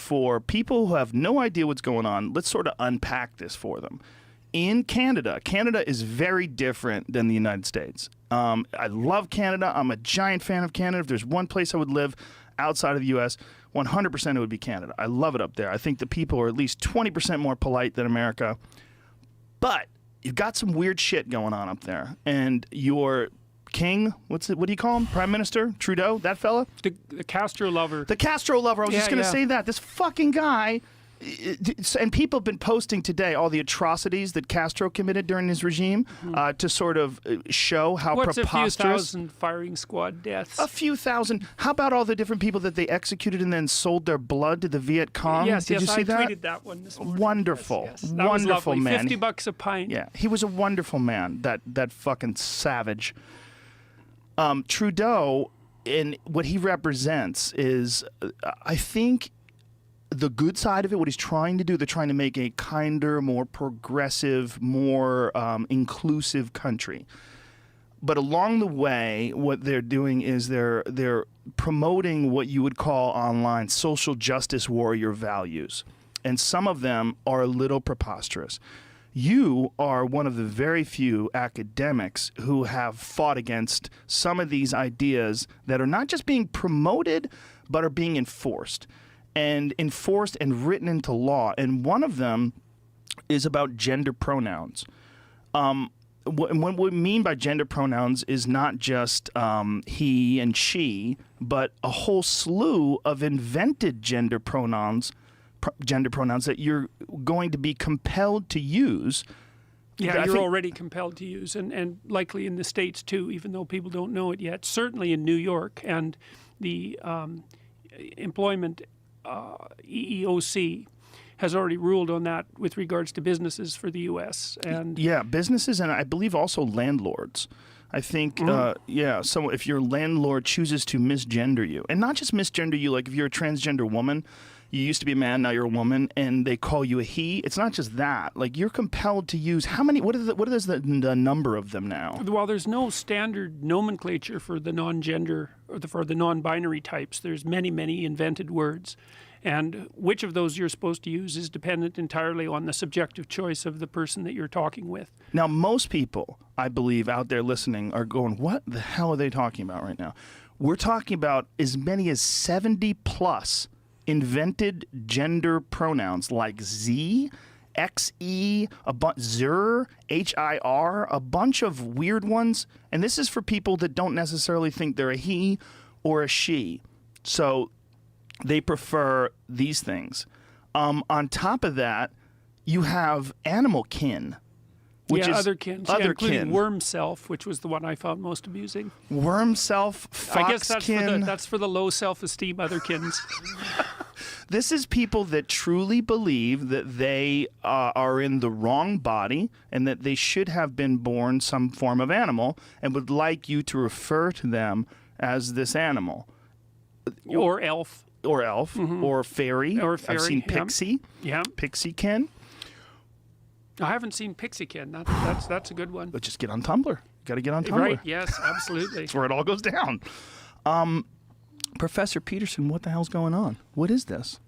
for people who have no idea what's going on, let's sort of unpack this for them. In Canada, Canada is very different than the United States. I love Canada. I'm a giant fan of Canada. If there's one place I would live outside of the U.S., 100% it would be Canada. I love it up there. I think the people are at least 20% more polite than America. But you've got some weird shit going on up there. And your king, what do you call him? Prime Minister? Trudeau? That fella? The Castro lover. The Castro lover. I was just going to say that. This fucking guy... And people have been posting today all the atrocities that Castro committed during his regime to sort of show how preposterous. What's a few thousand firing squad deaths? A few thousand. How about all the different people that they executed and then sold their blood to the Viet Cong? Yes, Did you see that? I tweeted that one this morning. Wonderful. Yes, that wonderful was man. $50 a pint. Yeah, he was a wonderful man, that fucking savage. Trudeau, and what he represents is, I think, the good side of it, what he's trying to do, they're trying to make a kinder, more progressive, more inclusive country. But along the way, what they're doing is they're promoting what you would call online social justice warrior values. And some of them are a little preposterous. You are one of the very few academics who have fought against some of these ideas that are not just being promoted, but are being enforced. And written into law. And one of them is about gender pronouns. What we mean by gender pronouns is not just he and she, but a whole slew of invented gender pronouns that you're going to be compelled to use. Yeah, you're already compelled to use, and likely in the States too, even though people don't know it yet. Certainly in New York, and the employment EEOC has already ruled on that with regards to businesses for the U.S. and yeah, businesses, and I believe also landlords. I think, so if your landlord chooses to misgender you, and not just misgender you, like if you're a transgender woman, you used to be a man, now you're a woman, and they call you a he. It's not just that. Like, you're compelled to use how many? What is the number of them now? Well, there's no standard nomenclature for the non-gender or for the non-binary types. There's many, many invented words, and which of those you're supposed to use is dependent entirely on the subjective choice of the person that you're talking with. Now, most people, I believe, out there listening are going, "What the hell are they talking about right now?" We're talking about as many as 70 plus invented gender pronouns like Z, XE, Zer, HIR, a bunch of weird ones. And this is for people that don't necessarily think they're a he or a she. So they prefer these things. On top of that, you have animal kin. Which is otherkin, including worm self, which was the one I found most amusing. Worm self, foxkin. I guess that's for the low self-esteem otherkins. This is people that truly believe that they are in the wrong body and that they should have been born some form of animal and would like you to refer to them as this animal. Or elf. Or elf. Or fairy. Or fairy. I've seen pixie. Yeah. Pixiekin. I haven't seen Pixiekin. That's a good one. But just get on Tumblr. You got to get on Tumblr. Right, yes, absolutely. That's where it all goes down. Professor Peterson, what the hell's going on? What is this?